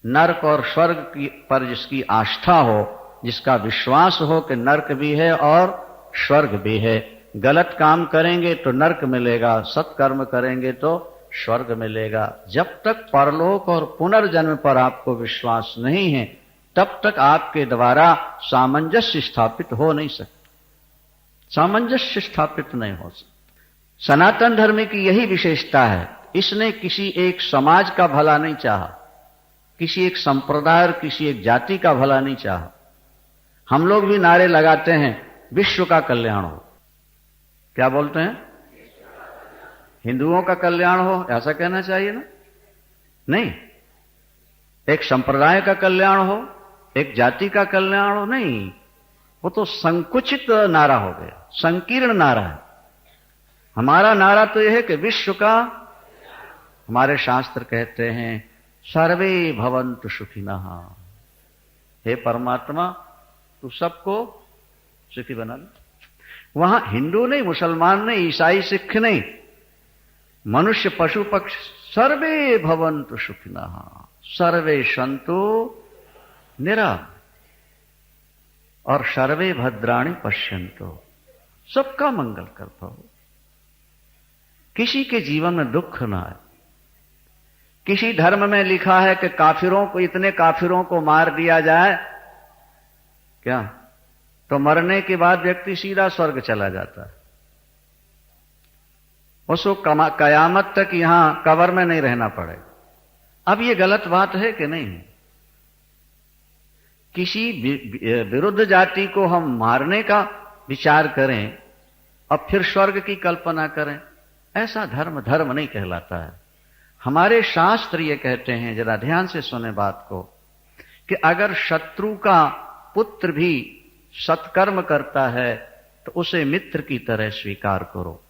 नरक और स्वर्ग की पर जिसकी आस्था हो, जिसका विश्वास हो कि नरक भी है और स्वर्ग भी है, गलत काम करेंगे तो नरक मिलेगा, सत्कर्म करेंगे तो स्वर्ग मिलेगा। जब तक परलोक और पुनर्जन्म पर आपको विश्वास नहीं है, तब तक आपके द्वारा सामंजस्य स्थापित हो नहीं सकता, सामंजस्य स्थापित नहीं हो सकता। सनातन धर्म की यही विशेषता है, इसने किसी एक समाज का भला नहीं चाहा, किसी एक संप्रदाय और किसी एक जाति का भला नहीं चाहा। हम लोग भी नारे लगाते हैं विश्व का कल्याण हो, क्या बोलते हैं? हिंदुओं का कल्याण हो, ऐसा कहना चाहिए ना? नहीं, एक संप्रदाय का कल्याण हो, एक जाति का कल्याण हो, नहीं, वो तो संकुचित नारा हो गया, संकीर्ण नारा है। हमारा नारा तो यह है कि विश्व का, हमारे शास्त्र कहते हैं सर्वे भवन्तु सुखिनः, हे परमात्मा तू सबको सुखी बना ले। वहां हिंदू नहीं, मुसलमान नहीं, ईसाई सिख नहीं, मनुष्य पशु पक्षी सर्वे भवन्तु सुखिनः, सर्वे सन्तु निरामयाः और सर्वे भद्राणि पश्यन्तु, सबका मंगल कर पाओ, किसी के जीवन में दुख ना आए। किसी धर्म में लिखा है कि काफिरों को, इतने काफिरों को मार दिया जाए क्या, तो मरने के बाद व्यक्ति सीधा स्वर्ग चला जाता है, उसको कयामत तक यहां कब्र में नहीं रहना पड़ेगा। अब ये गलत बात है कि नहीं? किसी विरुद्ध जाति को हम मारने का विचार करें और फिर स्वर्ग की कल्पना करें, ऐसा धर्म धर्म नहीं कहलाता है। हमारे शास्त्र ये कहते हैं, जरा ध्यान से सुने बात को, कि अगर शत्रु का पुत्र भी सत्कर्म करता है तो उसे मित्र की तरह स्वीकार करो,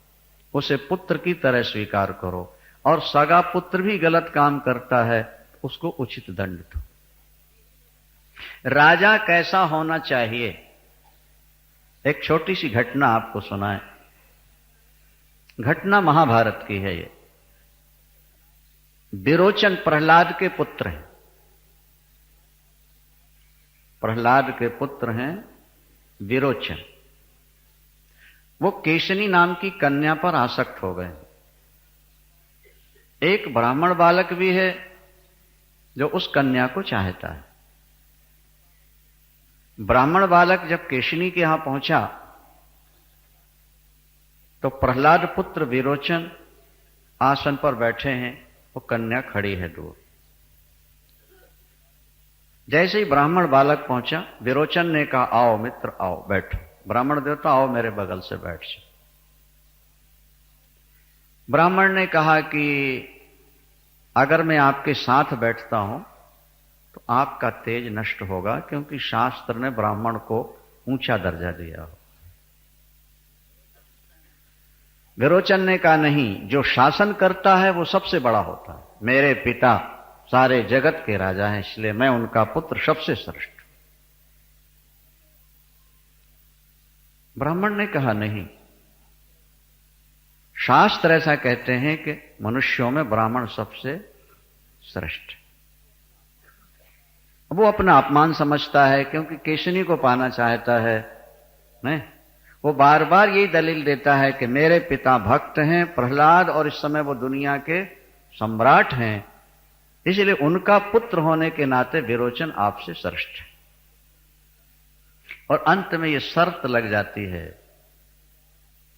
उसे पुत्र की तरह स्वीकार करो, और सगा पुत्र भी गलत काम करता है उसको उचित दंड दो। राजा कैसा होना चाहिए, एक छोटी सी घटना आपको सुनाए। घटना महाभारत की है ये। विरोचन प्रहलाद के पुत्र हैं, प्रहलाद के पुत्र हैं विरोचन। वो केशनी नाम की कन्या पर आसक्त हो गए। एक ब्राह्मण बालक भी है जो उस कन्या को चाहता है। ब्राह्मण बालक जब केशनी के यहां पहुंचा तो प्रहलाद पुत्र विरोचन आसन पर बैठे हैं, वो कन्या खड़ी है दूर। जैसे ही ब्राह्मण बालक पहुंचा, विरोचन ने कहा आओ मित्र आओ बैठो। ब्राह्मण देवता आओ मेरे बगल से बैठ जाओ। ब्राह्मण ने कहा कि अगर मैं आपके साथ बैठता हूं तो आपका तेज नष्ट होगा, क्योंकि शास्त्र ने ब्राह्मण को ऊंचा दर्जा दिया हो। विरोचन ने कहा नहीं, जो शासन करता है वो सबसे बड़ा होता है। मेरे पिता सारे जगत के राजा हैं, इसलिए मैं उनका पुत्र सबसे श्रेष्ठ। ब्राह्मण ने कहा नहीं, शास्त्र ऐसा कहते हैं कि मनुष्यों में ब्राह्मण सबसे श्रेष्ठ। वो अपना अपमान समझता है, क्योंकि केशनी को पाना चाहता है। नहीं, वो बार बार यही दलील देता है कि मेरे पिता भक्त हैं प्रहलाद, और इस समय वो दुनिया के सम्राट हैं, इसलिए उनका पुत्र होने के नाते विरोचन आपसे श्रेष्ठ है। और अंत में ये शर्त लग जाती है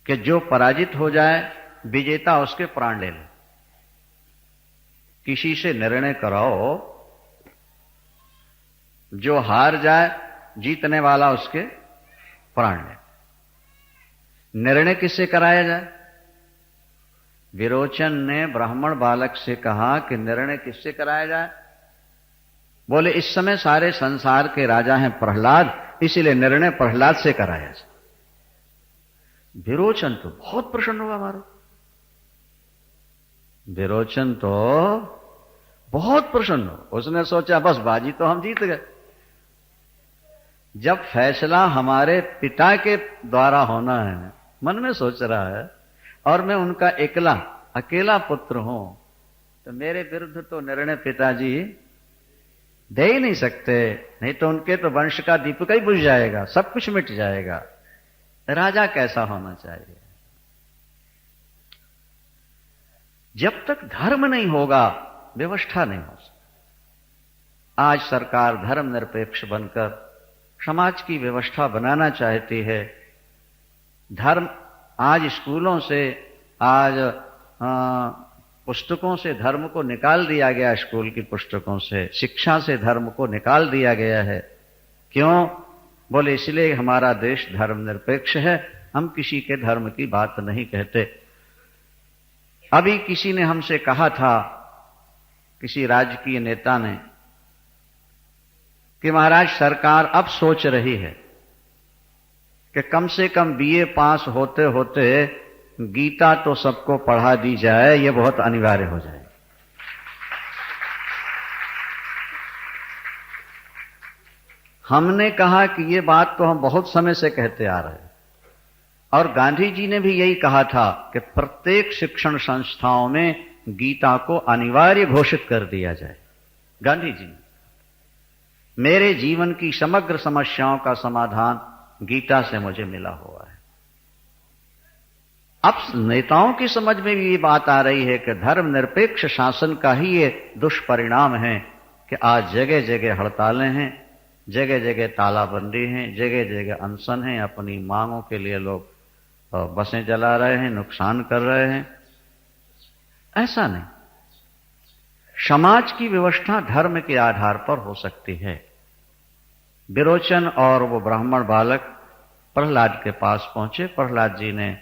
कि जो पराजित हो जाए विजेता उसके प्राण ले ले। किसी से निर्णय कराओ, जो हार जाए जीतने वाला उसके प्राण ले। निर्णय किससे कराया जाए? विरोचन ने ब्राह्मण बालक से कहा कि निर्णय किससे कराया जाए? बोले इस समय सारे संसार के राजा हैं प्रहलाद, इसीलिए निर्णय प्रहलाद से कराया जाए। विरोचन तो बहुत प्रसन्न हुआ। मारो, विरोचन तो बहुत प्रसन्न हो। उसने सोचा बस बाजी तो हम जीत गए। जब फैसला हमारे पिता के द्वारा होना है, मन में सोच रहा है, और मैं उनका अकेला पुत्र हूं, तो मेरे विरुद्ध तो निर्णय पिताजी दे ही नहीं सकते, नहीं तो उनके तो वंश का दीपक ही बुझ जाएगा, सब कुछ मिट जाएगा। राजा कैसा होना चाहिए? जब तक धर्म नहीं होगा व्यवस्था नहीं हो सकती। आज सरकार धर्मनिरपेक्ष बनकर समाज की व्यवस्था बनाना चाहती है। धर्म आज स्कूलों से, आज पुस्तकों से धर्म को निकाल दिया गया, स्कूल की पुस्तकों से, शिक्षा से धर्म को निकाल दिया गया है। क्यों? बोले इसलिए हमारा देश धर्मनिरपेक्ष है, हम किसी के धर्म की बात नहीं कहते। अभी किसी ने हमसे कहा था, किसी राजकीय नेता ने, कि महाराज सरकार अब सोच रही है कि कम से कम बीए पास होते होते गीता तो सबको पढ़ा दी जाए, ये बहुत अनिवार्य हो जाए। हमने कहा कि ये बात तो हम बहुत समय से कहते आ रहे हैं, और गांधी जी ने भी यही कहा था कि प्रत्येक शिक्षण संस्थाओं में गीता को अनिवार्य घोषित कर दिया जाए। गांधी जी, मेरे जीवन की समग्र समस्याओं का समाधान गीता से मुझे मिला हुआ है। अब नेताओं की समझ में भी ये बात आ रही है कि धर्मनिरपेक्ष शासन का ही ये दुष्परिणाम है कि आज जगह जगह हड़तालें हैं, जगह जगह तालाबंदी है, जगह जगह अनशन है, अपनी मांगों के लिए लोग बसें जला रहे हैं, नुकसान कर रहे हैं। ऐसा नहीं, समाज की व्यवस्था धर्म के आधार पर हो सकती है। विरोचन और वो ब्राह्मण बालक प्रहलाद के पास पहुंचे। प्रहलाद जी ने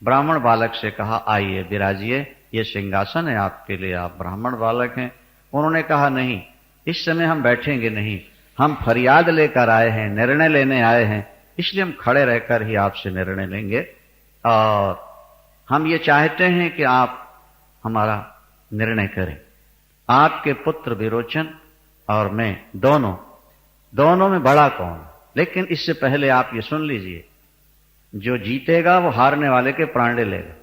ब्राह्मण बालक से कहा, आइए विराजिए, ये सिंहासन है आपके लिए, आप ब्राह्मण बालक हैं। उन्होंने कहा, नहीं, इस समय हम बैठेंगे नहीं, हम फरियाद लेकर आए हैं, निर्णय लेने आए हैं, इसलिए हम खड़े रहकर ही आपसे निर्णय लेंगे, और हम ये चाहते हैं कि आप हमारा निर्णय करें। आपके पुत्र विरोचन और मैं दोनों में बड़ा कौन? लेकिन इससे पहले आप ये सुन लीजिए, जो जीतेगा वो हारने वाले के प्राण ले लेगा।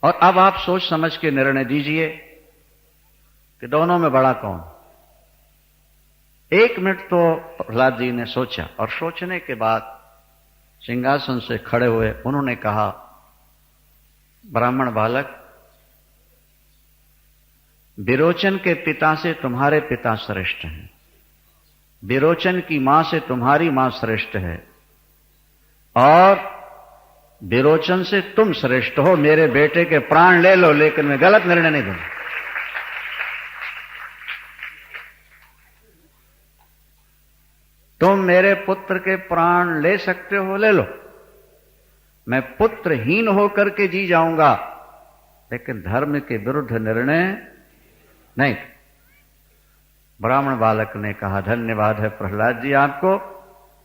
और अब आप सोच समझ के निर्णय दीजिए कि दोनों में बड़ा कौन? 1 मिनट तो प्रहलाद जी ने सोचा, और सोचने के बाद सिंहासन से खड़े हुए उन्होंने कहा, ब्राह्मण बालक, विरोचन के पिता से तुम्हारे पिता श्रेष्ठ हैं, विरोचन की मां से तुम्हारी मां श्रेष्ठ है, और विरोचन से तुम श्रेष्ठ हो। मेरे बेटे के प्राण ले लो, लेकिन मैं गलत निर्णय नहीं दूंगा। तुम मेरे पुत्र के प्राण ले सकते हो, ले लो, मैं पुत्रहीन होकर के जी जाऊंगा, लेकिन धर्म के विरुद्ध निर्णय नहीं। ब्राह्मण बालक ने कहा, धन्यवाद है प्रहलाद जी आपको,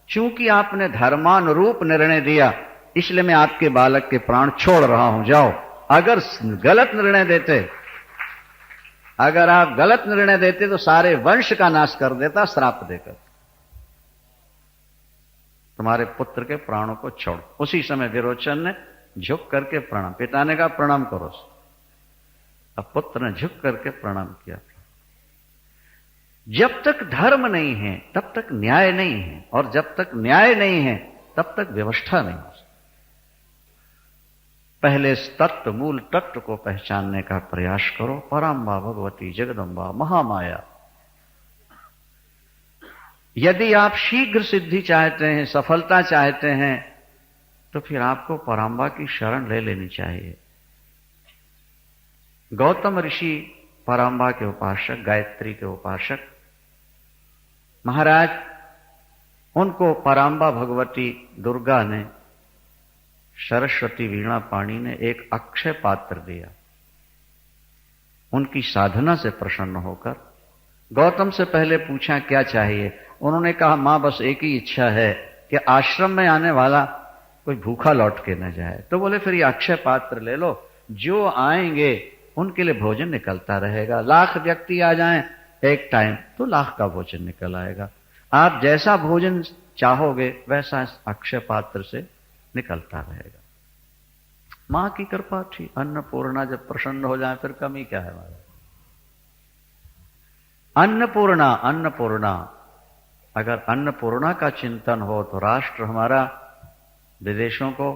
चूंकि आपने धर्मानुरूप निर्णय दिया, इसलिए मैं आपके बालक के प्राण छोड़ रहा हूं, जाओ। अगर गलत निर्णय देते, अगर आप गलत निर्णय देते तो सारे वंश का नाश कर देता श्राप देकर। तुम्हारे पुत्र के प्राणों को छोड़। उसी समय विरोचन ने झुक करके प्रणाम, पिता ने कहा प्रणाम करो, अब पुत्र ने झुक करके प्रणाम किया। जब तक धर्म नहीं है तब तक न्याय नहीं है, और जब तक न्याय नहीं है तब तक व्यवस्था नहीं हो सकती। पहले इस तत्व, मूल तत्व को पहचानने का प्रयास करो। पराम्बा भगवती जगदम्बा महामाया। यदि आप शीघ्र सिद्धि चाहते हैं, सफलता चाहते हैं, तो फिर आपको पराम्बा की शरण ले लेनी चाहिए। गौतम ऋषि पराम्बा के उपासक, गायत्री के उपासक, महाराज उनको पराम्बा भगवती दुर्गा ने, सरस्वती वीणा पाणी ने एक अक्षय पात्र दिया। उनकी साधना से प्रसन्न होकर गौतम से पहले पूछा क्या चाहिए। उन्होंने कहा, मां बस एक ही इच्छा है कि आश्रम में आने वाला कोई भूखा लौट के न जाए। तो बोले फिर ये अक्षय पात्र ले लो, जो आएंगे उनके लिए भोजन निकलता रहेगा। 1,00,000 व्यक्ति आ जाएं एक टाइम तो 1,00,000 का भोजन निकल आएगा। आप जैसा भोजन चाहोगे वैसा इस अक्षय पात्र से निकलता रहेगा। मां की कृपा थी। अन्नपूर्णा जब प्रसन्न हो जाए फिर कमी क्या है हमारा। अन्नपूर्णा, अन्नपूर्णा। अगर अन्नपूर्णा का चिंतन हो तो राष्ट्र हमारा विदेशों को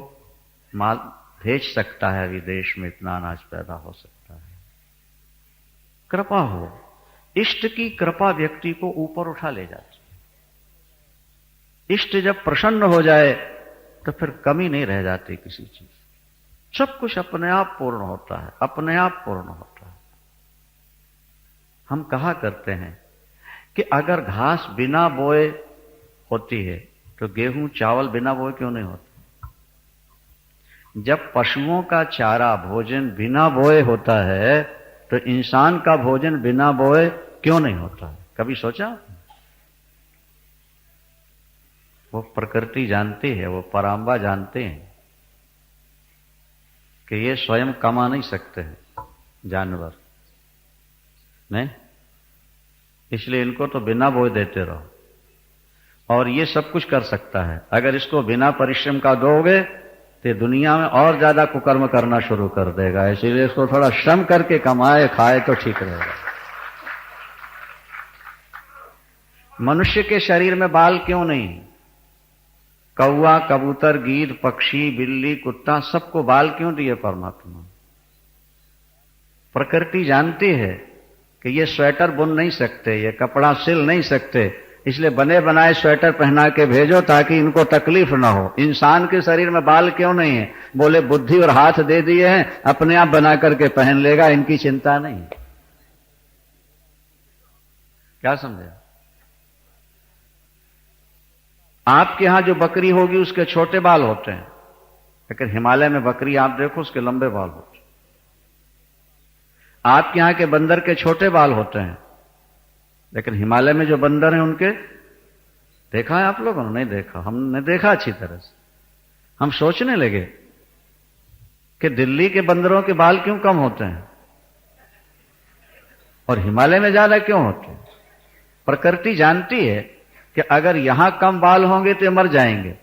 माल भेज सकता है, विदेश में इतना अनाज पैदा हो सकता है। कृपा हो, इष्ट की कृपा व्यक्ति को ऊपर उठा ले जाती है। इष्ट जब प्रसन्न हो जाए तो फिर कमी नहीं रह जाती किसी चीज, सब कुछ अपने आप पूर्ण होता है, अपने आप पूर्ण होता है। हम कहा करते हैं कि अगर घास बिना बोए होती है तो गेहूं चावल बिना बोए क्यों नहीं होता? जब पशुओं का चारा भोजन बिना बोए होता है तो इंसान का भोजन बिना बोए क्यों नहीं होता है? कभी सोचा? वो प्रकृति जानती है, वो परांबा जानते हैं कि ये स्वयं कमा नहीं सकते हैं जानवर, नहीं, इसलिए इनको तो बिना बोए देते रहो। और ये सब कुछ कर सकता है, अगर इसको बिना परिश्रम का दोगे तो दुनिया में और ज्यादा कुकर्म करना शुरू कर देगा, इसीलिए इसको थोड़ा श्रम करके कमाए खाए तो ठीक रहेगा। मनुष्य के शरीर में बाल क्यों नहीं? कौवा, कबूतर, गीद, पक्षी, बिल्ली, कुत्ता, सबको बाल क्यों दिए परमात्मा? प्रकृति जानती है कि ये स्वेटर बुन नहीं सकते, ये कपड़ा सिल नहीं सकते, इसलिए बने बनाए स्वेटर पहना के भेजो ताकि इनको तकलीफ ना हो। इंसान के शरीर में बाल क्यों नहीं है? बोले बुद्धि और हाथ दे दिए हैं, अपने आप बना करके पहन लेगा, इनकी चिंता नहीं। क्या समझे? आपके यहां जो बकरी होगी उसके छोटे बाल होते हैं, लेकिन हिमालय में बकरी आप देखो उसके लंबे बाल होते हैं। आपके यहां के बंदर के छोटे बाल होते हैं, लेकिन हिमालय में जो बंदर हैं उनके देखा है आप लोगों ने? नहीं देखा, हमने देखा अच्छी तरह से। हम सोचने लगे कि दिल्ली के बंदरों के बाल क्यों कम होते हैं और हिमालय में ज्यादा क्यों होते हैं? प्रकृति जानती है कि अगर यहां कम बाल होंगे तो मर जाएंगे,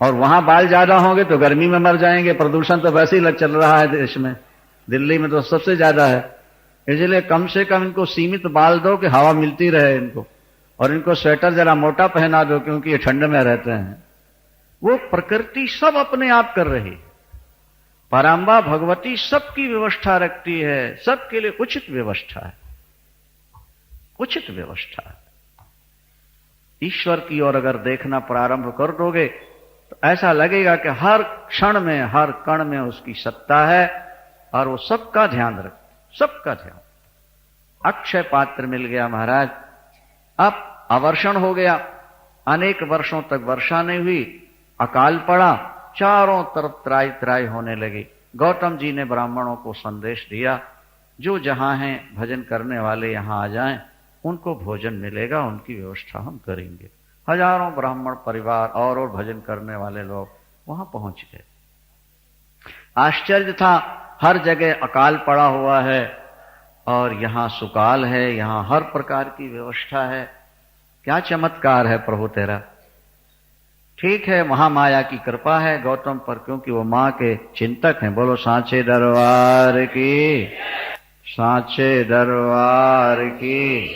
और वहां बाल ज्यादा होंगे तो गर्मी में मर जाएंगे। प्रदूषण तो वैसे ही चल रहा है देश में, दिल्ली में तो सबसे ज्यादा है, इसलिए कम से कम इनको सीमित बाल दो कि हवा मिलती रहे इनको, और इनको स्वेटर जरा मोटा पहना दो क्योंकि ये ठंड में रहते हैं। वो प्रकृति सब अपने आप कर रही है। परांबा भगवती सबकी व्यवस्था रखती है, सबके लिए उचित व्यवस्था है, उचित व्यवस्था है। ईश्वर की ओर अगर देखना प्रारंभ कर दोगे तो ऐसा लगेगा कि हर क्षण में, हर कण में उसकी सत्ता है और वो सबका ध्यान रखता, सबका ध्यान। अक्षय पात्र मिल गया महाराज, अब अवर्षण हो गया, अनेक वर्षों तक वर्षा नहीं हुई, अकाल पड़ा, चारों तरफ त्राई त्राई होने लगी। गौतम जी ने ब्राह्मणों को संदेश दिया, जो जहां हैं भजन करने वाले यहां आ जाएं, उनको भोजन मिलेगा, उनकी व्यवस्था हम करेंगे। हजारों ब्राह्मण परिवार और भजन करने वाले लोग वहां पहुंच गए। आश्चर्य था, हर जगह अकाल पड़ा हुआ है और यहां सुकाल है, यहां हर प्रकार की व्यवस्था है। क्या चमत्कार है प्रभु तेरा। ठीक है, महामाया की कृपा है गौतम पर, क्योंकि वो मां के चिंतक हैं। बोलो सांचे दरबार की, सांचे दरबार की।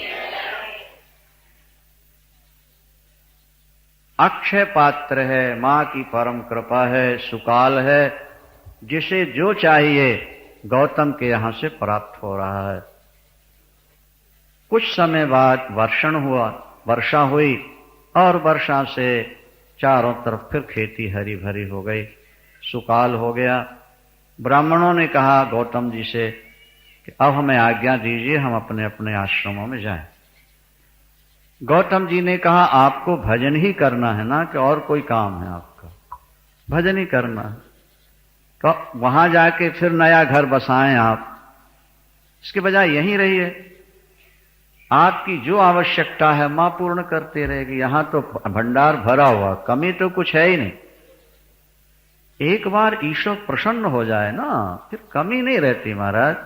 अक्षय पात्र है, मां की परम कृपा है, सुकाल है, जिसे जो चाहिए गौतम के यहां से प्राप्त हो रहा है। कुछ समय बाद वर्षण हुआ, वर्षा हुई, और वर्षा से चारों तरफ फिर खेती हरी भरी हो गई, सुकाल हो गया। ब्राह्मणों ने कहा गौतम जी से कि अब हमें आज्ञा दीजिए, हम अपने अपने आश्रमों में जाएं। गौतम जी ने कहा आपको भजन ही करना है ना, कि और कोई काम है आपका? भजन ही करना है, तो वहां जाके फिर नया घर बसाएं आप, इसके बजाय यहीं रहिए। आपकी जो आवश्यकता है मां पूर्ण करते रहेगी, यहां तो भंडार भरा हुआ, कमी तो कुछ है ही नहीं। एक बार ईश्वर प्रसन्न हो जाए ना, फिर कमी नहीं रहती महाराज।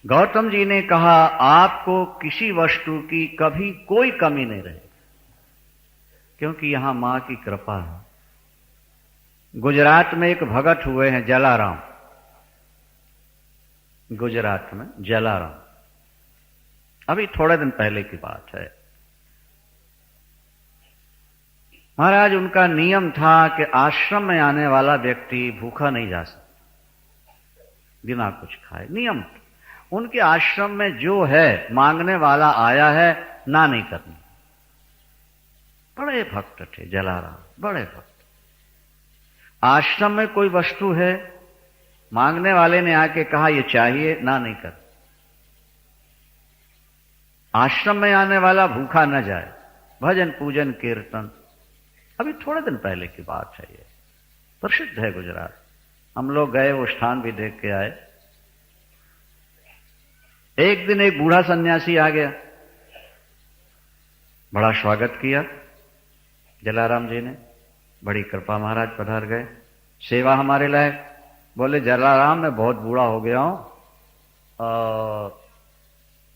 गौतम जी ने कहा आपको किसी वस्तु की कभी कोई कमी नहीं रहेगी, क्योंकि यहां मां की कृपा है। गुजरात में एक भगत हुए हैं जलाराम, गुजरात में जलाराम, अभी थोड़े दिन पहले की बात है। महाराज, उनका नियम था कि आश्रम में आने वाला व्यक्ति भूखा नहीं जा सकता बिना कुछ खाए। नियम उनके आश्रम में जो है, मांगने वाला आया है, ना नहीं करनी। बड़े भक्त थे जलाराम, बड़े भक्त। आश्रम में कोई वस्तु है, मांगने वाले ने आके कहा ये चाहिए, ना नहीं कर। आश्रम में आने वाला भूखा न जाए। भजन पूजन कीर्तन। अभी थोड़े दिन पहले की बात है, ये प्रसिद्ध है गुजरात। हम लोग गए, वो स्थान भी देख के आए। एक दिन एक बूढ़ा सन्यासी आ गया, बड़ा स्वागत किया जलाराम जी ने। बड़ी कृपा, महाराज पधार गए, सेवा हमारे लायक। बोले जलाराम, मैं बहुत बूढ़ा हो गया हूं,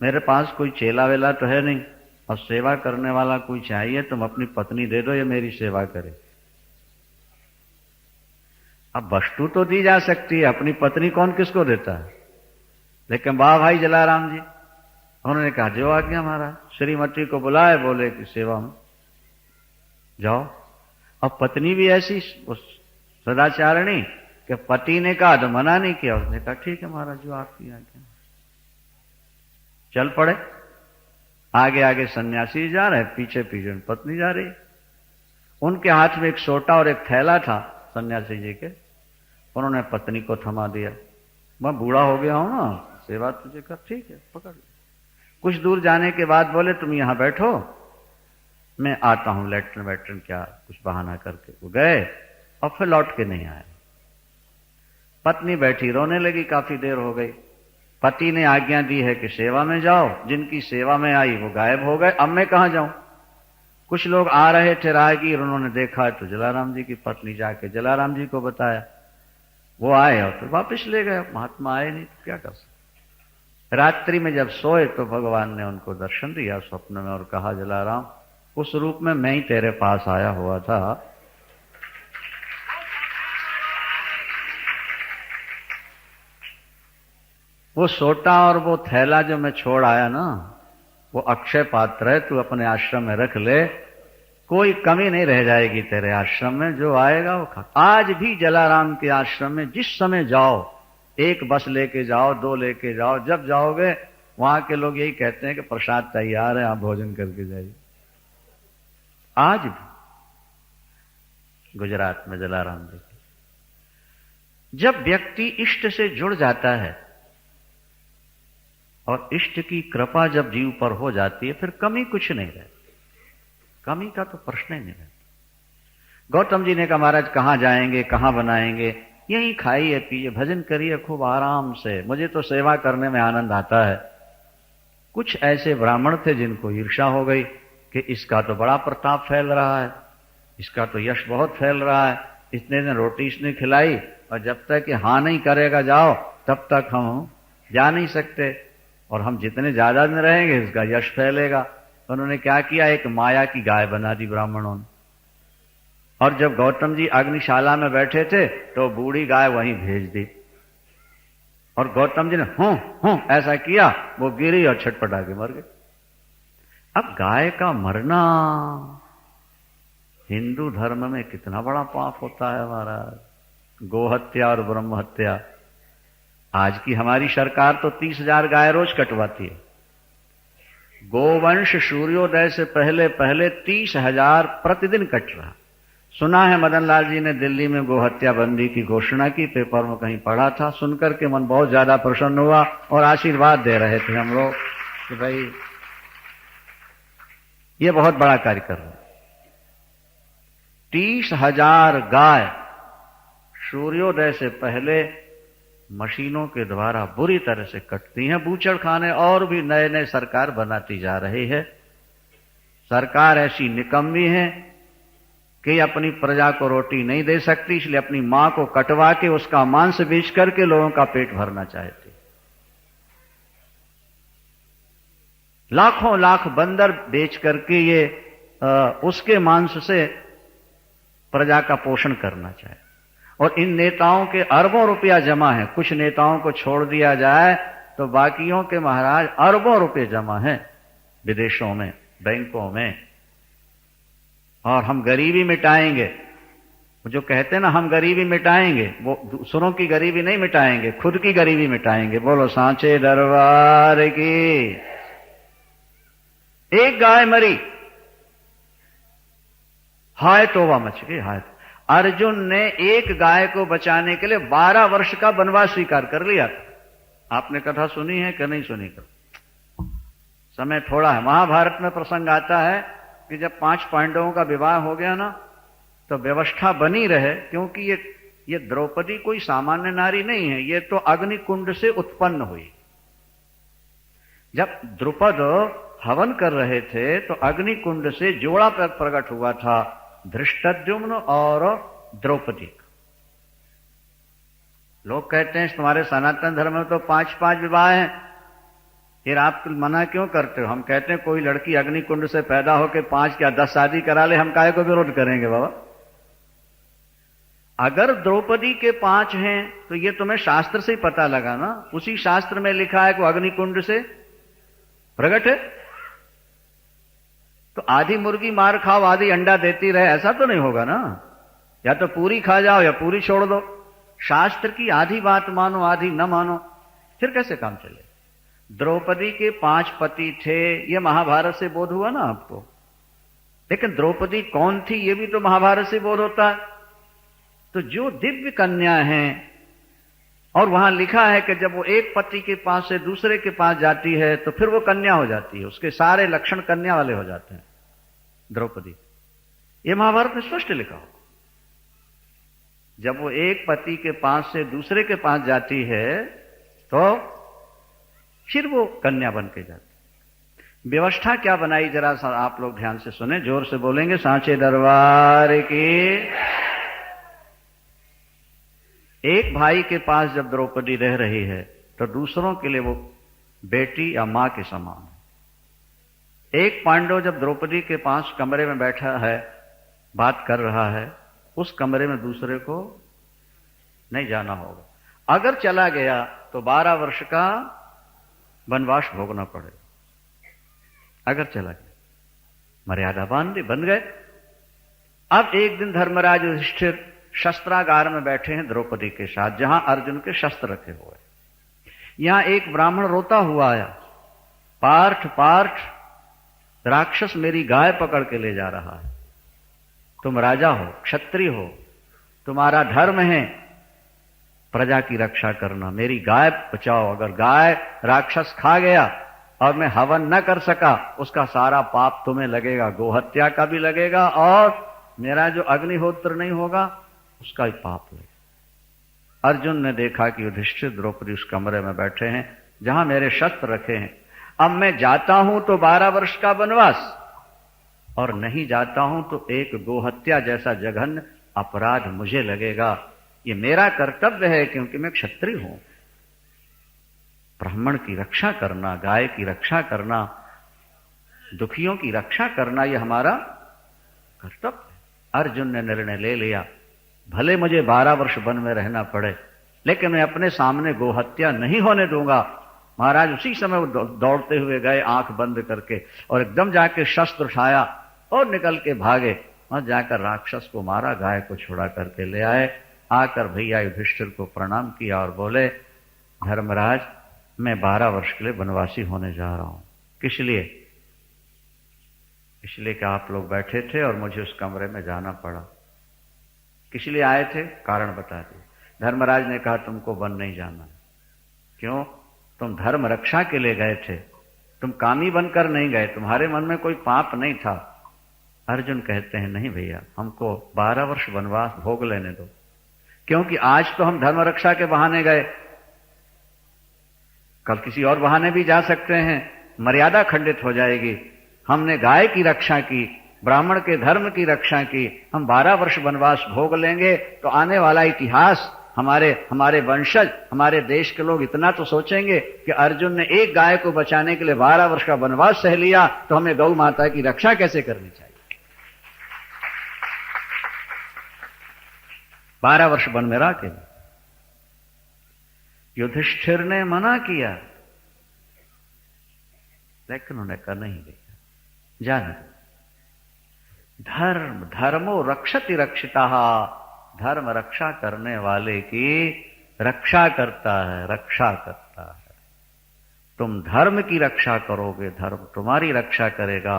मेरे पास कोई चेला वेला तो है नहीं, और सेवा करने वाला कोई चाहिए, तुम अपनी पत्नी दे दो, ये मेरी सेवा करे। अब वस्तु तो दी जा सकती है, अपनी पत्नी कौन किसको देता है। लेकिन वाह भाई जलाराम जी, उन्होंने कहा जो आ गया महाराज। श्रीमती को बुलाए, बोले कि सेवा में जाओ। अब पत्नी भी ऐसी सदाचारिणी कि पति ने कहा तो मना नहीं किया। उसने कहा ठीक है महाराज, जो आपकी आज्ञा। चल पड़े। आगे आगे सन्यासी जा रहे, पीछे पीछे पत्नी जा रही। उनके हाथ में एक सोटा और एक थैला था सन्यासी जी के। उन्होंने पत्नी को थमा दिया। मैं बूढ़ा हो गया हूं ना, सेवा तुझे कर, ठीक है पकड़ ले। कुछ दूर जाने के बाद बोले तुम यहां बैठो, मैं आता हूं, लेटरिन वेटरिन क्या कुछ बहाना करके। वो गए और फिर लौट के नहीं आए। पत्नी बैठी रोने लगी, काफी देर हो गई। पति ने आज्ञा दी है कि सेवा में जाओ। जिनकी सेवा में आई वो गायब हो गए, अब मैं कहां जाऊं। कुछ लोग आ रहे थे राहगीर, उन्होंने देखा तो जलाराम जी की पत्नी, जाके जलाराम जी को बताया। वो आए और फिर वापस ले गए। महात्मा आए नहीं तो क्या कर सकते। रात्रि में जब सोए तो भगवान ने उनको दर्शन दिया स्वप्न में और कहा जलाराम, उस रूप में मैं ही तेरे पास आया हुआ था। वो सोटा और वो थैला जो मैं छोड़ आया ना, वो अक्षय पात्र है, तू अपने आश्रम में रख ले, कोई कमी नहीं रह जाएगी तेरे आश्रम में, जो आएगा वो खा। आज भी जलाराम के आश्रम में जिस समय जाओ, एक बस लेके जाओ, दो लेके जाओ, जब जाओगे वहां के लोग यही कहते हैं कि प्रसाद तैयार है, आप भोजन करके जाइए। आज भी गुजरात में जलाराम जी, जब व्यक्ति इष्ट से जुड़ जाता है और इष्ट की कृपा जब जीव पर हो जाती है, फिर कमी कुछ नहीं रहती। कमी का तो प्रश्न ही नहीं रहता। गौतम जी ने कहा महाराज कहां जाएंगे, कहां बनाएंगे, यहीं खाइए पिए, भजन करिए खूब आराम से, मुझे तो सेवा करने में आनंद आता है। कुछ ऐसे ब्राह्मण थे जिनको ईर्ष्या हो गई कि इसका तो बड़ा प्रताप फैल रहा है, इसका तो यश बहुत फैल रहा है, इतने दिन रोटी इसने खिलाई, और जब तक कि हाँ नहीं करेगा जाओ, तब तक हम जा नहीं सकते, और हम जितने ज्यादा दिन रहेंगे इसका यश फैलेगा। उन्होंने क्या किया, एक माया की गाय बना दी ब्राह्मणों ने। और जब गौतम जी अग्निशाला में बैठे थे तो बूढ़ी गाय वहीं भेज दी, और गौतम जी ने हूं ऐसा किया, वो गिरी और छटपटा के मर गए। अब गाय का मरना हिंदू धर्म में कितना बड़ा पाप होता है महाराज, गोहत्या और ब्रह्म हत्या। आज की हमारी सरकार तो 30,000 गाय रोज कटवाती है। गोवंश सूर्योदय से पहले पहले 30,000 प्रतिदिन कट रहा। सुना है मदन लाल जी ने दिल्ली में गोहत्या बंदी की घोषणा की, पेपर में कहीं पढ़ा था, सुनकर के मन बहुत ज्यादा प्रसन्न हुआ और आशीर्वाद दे रहे थे हम लोग कि भाई ये बहुत बड़ा कार्य कर रहे हैं। 30,000 गाय सूर्योदय से पहले मशीनों के द्वारा बुरी तरह से कटती हैं। बूचड़ खाने और भी नए नए सरकार बनाती जा रही है। सरकार ऐसी निकम्मी है कि अपनी प्रजा को रोटी नहीं दे सकती, इसलिए अपनी मां को कटवा के उसका मांस बेच करके लोगों का पेट भरना चाहती। लाखों लाख बंदर बेच करके ये उसके मांस से प्रजा का पोषण करना चाहे। और इन नेताओं के अरबों रुपया जमा है, कुछ नेताओं को छोड़ दिया जाए तो बाकियों के महाराज अरबों रुपए जमा हैं विदेशों में, बैंकों में, और हम गरीबी मिटाएंगे। जो कहते हैं ना हम गरीबी मिटाएंगे, वो दूसरों की गरीबी नहीं मिटाएंगे, खुद की गरीबी मिटाएंगे। बोलो सांचे दरबार की। एक गाय मरी, हाय तौबा मच गई, हाय। अर्जुन ने एक गाय को बचाने के लिए 12 वर्ष का वनवास स्वीकार कर लिया था। आपने कथा सुनी है कि नहीं सुनी? कर समय थोड़ा है। महाभारत में प्रसंग आता है कि जब 5 पांडवों का विवाह हो गया ना, तो व्यवस्था बनी रहे, क्योंकि ये द्रौपदी कोई सामान्य नारी नहीं है, ये तो अग्निकुंड से उत्पन्न हुई। जब द्रुपद हवन कर रहे थे तो अग्निकुंड से जोड़ा प्रकट हुआ था, धृष्टद्युम्न और द्रौपदी। लोग कहते हैं तुम्हारे सनातन धर्म में तो 5-5 विवाह हैं, फिर आप मना क्यों करते हो? हम कहते हैं कोई लड़की अग्निकुंड से पैदा होकर 5 या 10 शादी करा ले, हम काहे को विरोध करेंगे बाबा? अगर द्रौपदी के 5 हैं तो ये तुम्हें शास्त्र से ही पता लगा ना, उसी शास्त्र में लिखा है कि अग्निकुंड से प्रकट है। तो आधी मुर्गी मार खाओ आधी अंडा देती रहे, ऐसा तो नहीं होगा ना। या तो पूरी खा जाओ या पूरी छोड़ दो। शास्त्र की आधी बात मानो आधी न मानो, फिर कैसे काम चले? द्रौपदी के 5 पति थे, ये महाभारत से बोध हुआ ना आपको। लेकिन द्रौपदी कौन थी ये भी तो महाभारत से बोध होता है। तो जो दिव्य कन्या हैं, और वहां लिखा है कि जब वो एक पति के पास से दूसरे के पास जाती है तो फिर वो कन्या हो जाती है, उसके सारे लक्षण कन्या वाले हो जाते हैं द्रौपदी। ये महाभारत में स्पष्ट लिखा हो। जब वो एक पति के पास से दूसरे के पास जाती है तो फिर वो कन्या बन के जाती। व्यवस्था क्या बनाई जरा सा आप लोग ध्यान से सुने, जोर से बोलेंगे सांचे दरबार की। एक भाई के पास जब द्रौपदी रह रही है तो दूसरों के लिए वो बेटी या मां के समान है। एक पांडव जब द्रौपदी के पास कमरे में बैठा है, बात कर रहा है, उस कमरे में दूसरे को नहीं जाना होगा। अगर चला गया तो 12 वर्ष का वनवास भोगना पड़ेगा। अगर चला गया, मर्यादा बन गए। अब एक दिन धर्मराज युधिष्ठिर शस्त्रागार में बैठे हैं द्रौपदी के साथ, जहां अर्जुन के शस्त्र रखे हुए। यहां एक ब्राह्मण रोता हुआ आया, पार्थ पार्थ, राक्षस मेरी गाय पकड़ के ले जा रहा है। तुम राजा हो, क्षत्रिय हो, तुम्हारा धर्म है प्रजा की रक्षा करना, मेरी गाय बचाओ। अगर गाय राक्षस खा गया और मैं हवन न कर सका, उसका सारा पाप तुम्हें लगेगा, गोहत्या का भी लगेगा, और मेरा जो अग्निहोत्र नहीं होगा उसका ही पाप लगेगा। अर्जुन ने देखा कि युधिष्ठिर द्रौपदी उस कमरे में बैठे हैं जहां मेरे शस्त्र रखे हैं। अब मैं जाता हूं तो 12 वर्ष का वनवास, और नहीं जाता हूं तो एक गोहत्या जैसा जघन्य अपराध मुझे लगेगा। ये मेरा कर्तव्य है, क्योंकि मैं क्षत्रिय हूं। ब्राह्मण की रक्षा करना, गाय की रक्षा करना, दुखियों की रक्षा करना, यह हमारा कर्तव्य है। अर्जुन ने निर्णय ले लिया, भले मुझे 12 वर्ष वन में रहना पड़े, लेकिन मैं अपने सामने गोहत्या नहीं होने दूंगा। महाराज उसी समय वो दौड़ते हुए गए आंख बंद करके, और एकदम जाके शस्त्र उठाया और निकल के भागे, और जाकर राक्षस को मारा, गाय को छुड़ा करके ले आए। आकर भैया युधिष्ठिर को प्रणाम किया और बोले, धर्मराज मैं 12 वर्ष के लिए वनवासी होने जा रहा हूं। किस लिए? इसलिए कि आप लोग बैठे थे और मुझे उस कमरे में जाना पड़ा। किस लिए आए थे? कारण बता दिए। धर्मराज ने कहा तुमको वन नहीं जाना। क्यों? तुम धर्म रक्षा के लिए गए थे, तुम कामी बनकर नहीं गए, तुम्हारे मन में कोई पाप नहीं था। अर्जुन कहते हैं नहीं भैया, हमको 12 वर्ष वनवास भोग लेने दो, क्योंकि आज तो हम धर्म रक्षा के बहाने गए, कल किसी और बहाने भी जा सकते हैं, मर्यादा खंडित हो जाएगी। हमने गाय की रक्षा की, ब्राह्मण के धर्म की रक्षा की, हम 12 वर्ष वनवास भोग लेंगे तो आने वाला इतिहास, हमारे वंशज, हमारे देश के लोग इतना तो सोचेंगे कि अर्जुन ने एक गाय को बचाने के लिए 12 वर्ष का वनवास सह लिया, तो हमें गौ माता की रक्षा कैसे करनी चाहिए। 12 वर्ष वन में रह के युधिष्ठिर ने मना किया, लेकिन उन्हें कहा नहीं भैया, जाने दो। धर्म धर्मो रक्षति रक्षिता, धर्म रक्षा करने वाले की रक्षा करता है, रक्षा करता है। तुम धर्म की रक्षा करोगे, धर्म तुम्हारी रक्षा करेगा।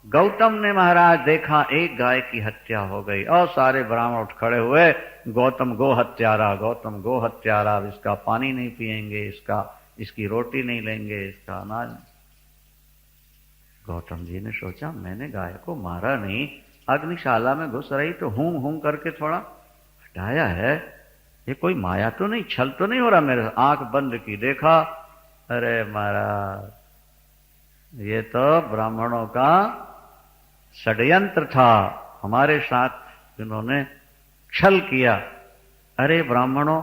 गौतम ने महाराज देखा एक गाय की हत्या हो गई और सारे ब्राह्मण उठ खड़े हुए, गौतम गो हत्यारा, गौतम गो हत्यारा, इसका पानी नहीं पिएंगे, इसकी रोटी नहीं लेंगे, इसका अनाज। गौतम जी ने सोचा मैंने गाय को मारा नहीं, अग्निशाला में घुस रही तो हूं हूं करके थोड़ा हटाया है, ये कोई माया तो नहीं, छल तो नहीं हो रहा मेरे। आंख बंद की, देखा, अरे महाराज ये तो ब्राह्मणों का षड्यंत्र था, हमारे साथ इन्होंने छल किया। अरे ब्राह्मणों,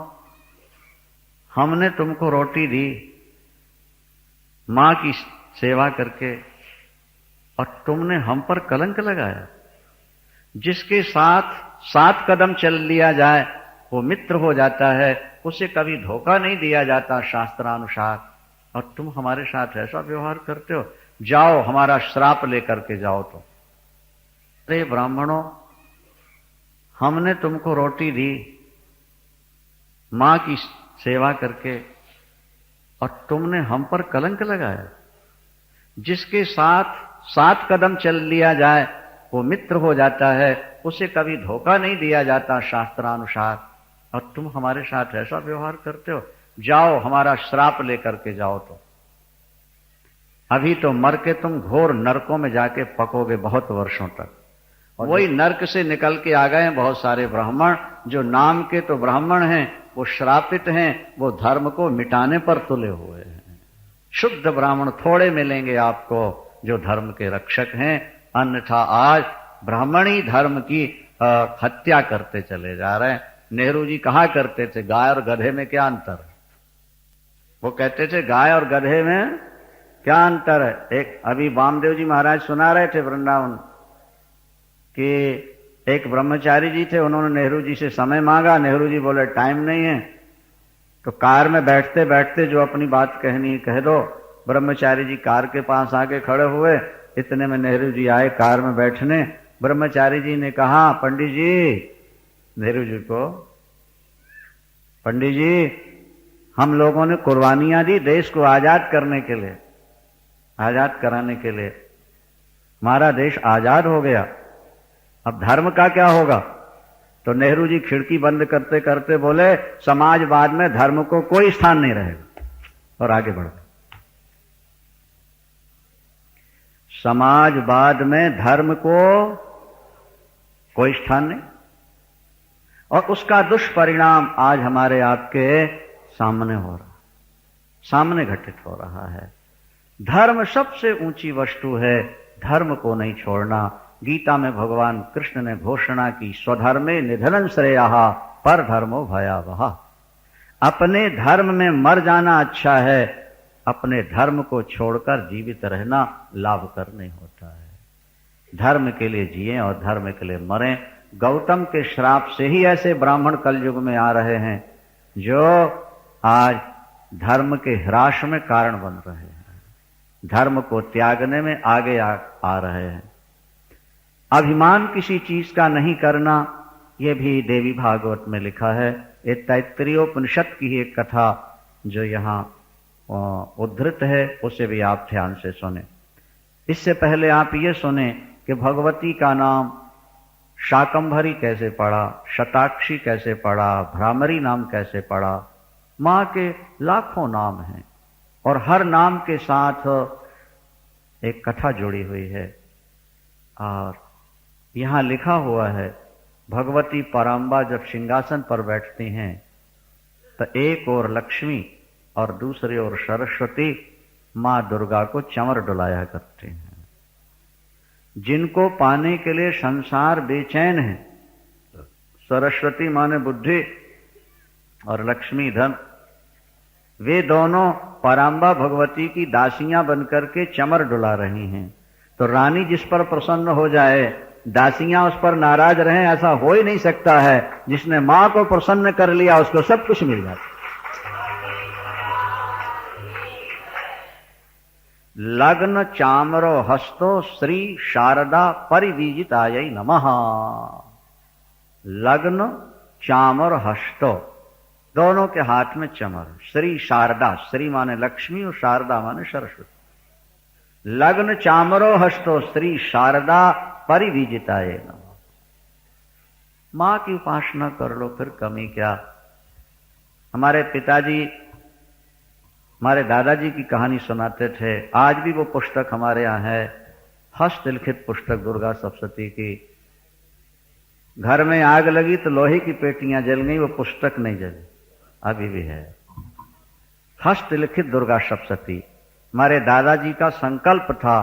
हमने तुमको रोटी दी मां की सेवा करके, और तुमने हम पर कलंक लगाया। जिसके साथ 7 कदम चल लिया जाए वो मित्र हो जाता है, उसे कभी धोखा नहीं दिया जाता शास्त्रानुसार, और तुम हमारे साथ ऐसा व्यवहार करते हो, जाओ हमारा श्राप लेकर के जाओ। तो अरे ब्राह्मणों, हमने तुमको रोटी दी मां की सेवा करके, और तुमने हम पर कलंक लगाया। जिसके साथ 7 कदम चल लिया जाए वो मित्र हो जाता है, उसे कभी धोखा नहीं दिया जाता शास्त्रानुसार, और तुम हमारे साथ ऐसा व्यवहार करते हो, जाओ हमारा श्राप लेकर के जाओ। तो अभी तो मर के तुम घोर नरकों में जाके पकोगे बहुत वर्षों तक। और वही नरक से निकल के आ गए बहुत सारे ब्राह्मण, जो नाम के तो ब्राह्मण हैं, वो श्रापित हैं, वो धर्म को मिटाने पर तुले हुए हैं। शुद्ध ब्राह्मण थोड़े मिलेंगे आपको जो धर्म के रक्षक हैं, अन्यथा आज ब्राह्मणी धर्म की हत्या करते चले जा रहे हैं। नेहरू जी कहा करते थे गाय और गधे में क्या अंतर है? वो कहते थे गाय और गधे में क्या अंतर है। एक अभी वामदेव जी महाराज सुना रहे थे वृंदावन कि एक ब्रह्मचारी जी थे, उन्होंने नेहरू जी से समय मांगा, नेहरू जी बोले टाइम नहीं है। तो कार में बैठते बैठते जो अपनी बात कहनी है कह दो। ब्रह्मचारी जी कार के पास आके खड़े हुए, इतने में नेहरू जी आए कार में बैठने। ब्रह्मचारी जी ने कहा पंडित जी, नेहरू जी को, पंडित जी हम लोगों ने कुर्बानियां दी देश को आजाद करने के लिए, आजाद कराने के लिए, हमारा देश आजाद हो गया, अब धर्म का क्या होगा? तो नेहरू जी खिड़की बंद करते करते बोले समाजवाद में धर्म को कोई स्थान नहीं रहेगा, और आगे बढ़ गए। समाजवाद में धर्म को कोई स्थान नहीं, और उसका दुष्परिणाम आज हमारे आपके सामने हो रहा, सामने घटित हो रहा है। धर्म सबसे ऊंची वस्तु है, धर्म को नहीं छोड़ना। गीता में भगवान कृष्ण ने घोषणा की स्वधर्मे निधनं श्रेयः पर धर्मो भयावह। अपने धर्म में मर जाना अच्छा है, अपने धर्म को छोड़कर जीवित रहना लाभकर नहीं होता है। धर्म के लिए जिएं और धर्म के लिए मरें। गौतम के श्राप से ही ऐसे ब्राह्मण कलयुग में आ रहे हैं जो आज धर्म के ह्रास में कारण बन रहे हैं, धर्म को त्यागने में आगे आ रहे हैं। अभिमान किसी चीज का नहीं करना, यह भी देवी भागवत में लिखा है। ये तैत्तरीयोपनिषद की ही एक कथा जो यहाँ उद्धृत है, उसे भी आप ध्यान से सुने। इससे पहले आप ये सुने कि भगवती का नाम शाकंभरी कैसे पड़ा, शताक्षी कैसे पड़ा, भ्रामरी नाम कैसे पड़ा। मां के लाखों नाम हैं और हर नाम के साथ एक कथा जुड़ी हुई है। और यहां लिखा हुआ है भगवती पराम्बा जब सिंहासन पर बैठती हैं तो एक ओर लक्ष्मी और दूसरी ओर सरस्वती मां दुर्गा को चंवर डुलाया करती हैं। जिनको पाने के लिए संसार बेचैन है, सरस्वती माने बुद्धि और लक्ष्मी धन, वे दोनों पराम्बा भगवती की दासियां बनकर के चमर डुला रही हैं। तो रानी जिस पर प्रसन्न हो जाए, दासियां उस पर नाराज रहें, ऐसा हो ही नहीं सकता है। जिसने मां को प्रसन्न कर लिया उसको सब कुछ मिल जाता। लग्न चामरो हस्तो श्री शारदा परिवीजितायै नमः। लग्न चामर हस्तो, दोनों के हाथ में चमर। श्री शारदा, श्री माने लक्ष्मी और शारदा माने सरस्वती। लग्न चामरो हस्तो श्री शारदा परिवीजिताये नमः। मां की उपासना कर लो, फिर कमी क्या। हमारे पिताजी हमारे दादाजी की कहानी सुनाते थे। आज भी वो पुस्तक हमारे यहाँ है, हस्तलिखित पुस्तक दुर्गा सप्तशती की। घर में आग लगी तो लोहे की पेटियां जल गई, वो पुस्तक नहीं जली, अभी भी है। हस्तलिखित दुर्गा सप्तशती। हमारे दादाजी का संकल्प था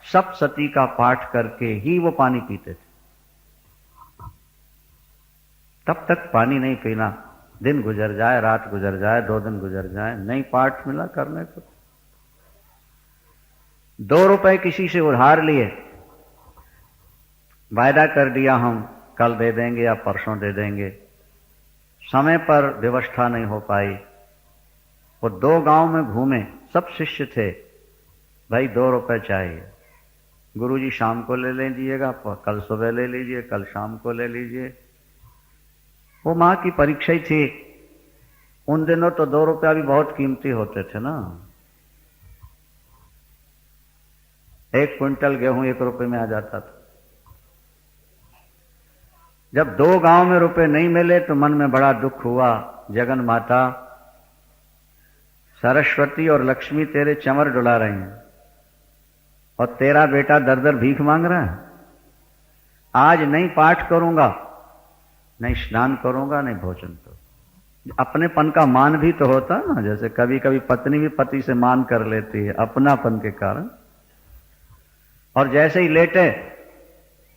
सप्तशती का पाठ करके ही वो पानी पीते थे। तब तक पानी नहीं पीना, दिन गुजर जाए, रात गुजर जाए, 2 दिन गुजर जाए, नहीं पाठ मिला करने को। 2 रुपए किसी से उधार लिए, वायदा कर दिया हम कल दे देंगे या परसों दे देंगे, समय पर व्यवस्था नहीं हो पाई। वो 2 गांव में घूमे, सब शिष्य थे, भाई 2 रुपए चाहिए। गुरुजी शाम को ले लीजिएगा, कल सुबह ले लीजिए, कल शाम को ले लीजिए। वो मां की परीक्षा ही थी। उन दिनों तो 2 रुपया भी बहुत कीमती होते थे ना। 1 क्विंटल गेहूं 1 रुपए में आ जाता था। जब 2 गांव में रुपए नहीं मिले तो मन में बड़ा दुख हुआ। जगन माता सरस्वती और लक्ष्मी तेरे चमर डुला रही हैं और तेरा बेटा दर दर भीख मांग रहा है। आज नहीं पाठ करूंगा, नहीं स्नान करूंगा, नहीं भोजन करूंगा। अपनेपन का मान भी तो होता है ना, जैसे कभी कभी पत्नी भी पति से मान कर लेती है अपनापन के कारण। और जैसे ही लेटे,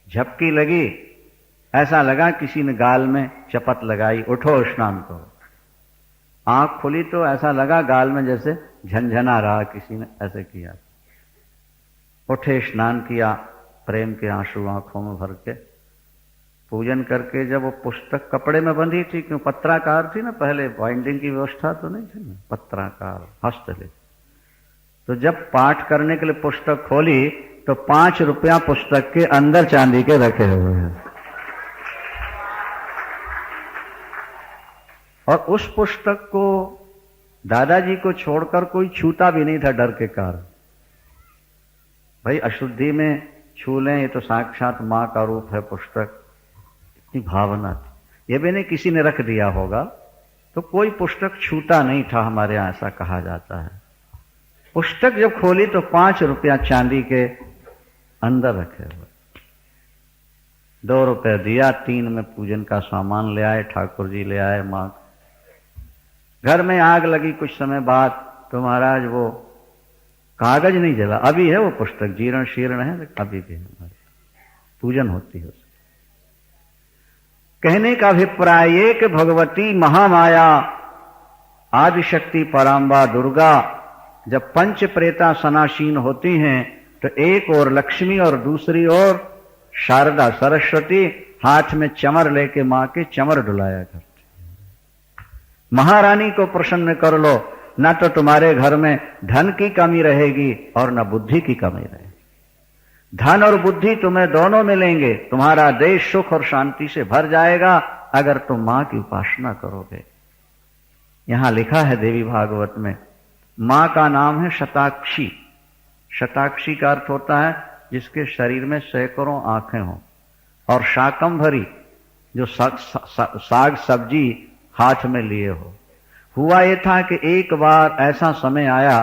झपकी लगी, ऐसा लगा किसी ने गाल में चपत लगाई, उठो स्नान करो। आंख खुली तो ऐसा लगा गाल में जैसे झंझना रहा, किसी ने ऐसे किया। उठे, स्नान किया, प्रेम के आंसू आंखों में भर के पूजन करके। जब वो पुस्तक कपड़े में बंधी थी, क्यों पत्राकार थी ना, पहले बाइंडिंग की व्यवस्था तो नहीं थी ना, पत्राकार हस्तलिखित। तो जब पाठ करने के लिए पुस्तक खोली तो 5 रुपया पुस्तक के अंदर चांदी के रखे हुए हैं। और उस पुस्तक को दादाजी को छोड़कर कोई छूता भी नहीं था डर के कारण। भाई अशुद्धि में छू लें, ये तो साक्षात मां का रूप है पुस्तक। इतनी भावना थी। ये भी नहीं किसी ने रख दिया होगा, तो कोई पुस्तक छूता नहीं था। हमारे यहां ऐसा कहा जाता है। पुस्तक जब खोली तो 5 रुपया चांदी के अंदर रखे हुए। 2 रुपए दिया, 3 में पूजन का सामान ले आए, ठाकुर जी ले आए। मां घर में आग लगी कुछ समय बाद, तो महाराज वो कागज नहीं जला, अभी है वो पुस्तक, जीर्ण शीर्ण है, अभी भी है, पूजन होती है। कहने का अभिप्राय ये कि भगवती महामाया आदिशक्ति पराम्बा दुर्गा जब पंच प्रेता सनासीन होती हैं, तो एक और लक्ष्मी और दूसरी ओर शारदा सरस्वती हाथ में चमर लेके मां के चमर डुलाया करती। महारानी को प्रसन्न कर लो, ना तो तुम्हारे घर में धन की कमी रहेगी और न बुद्धि की कमी रहेगी। धन और बुद्धि तुम्हें दोनों मिलेंगे। तुम्हारा देश सुख और शांति से भर जाएगा अगर तुम मां की उपासना करोगे। यहां लिखा है देवी भागवत में, मां का नाम है शताक्षी। शताक्षी का अर्थ होता है जिसके शरीर में सैकड़ों आंखें हों, और शाकंभरी जो साग सब्जी हाथ में लिए हो। हुआ यह था कि एक बार ऐसा समय आया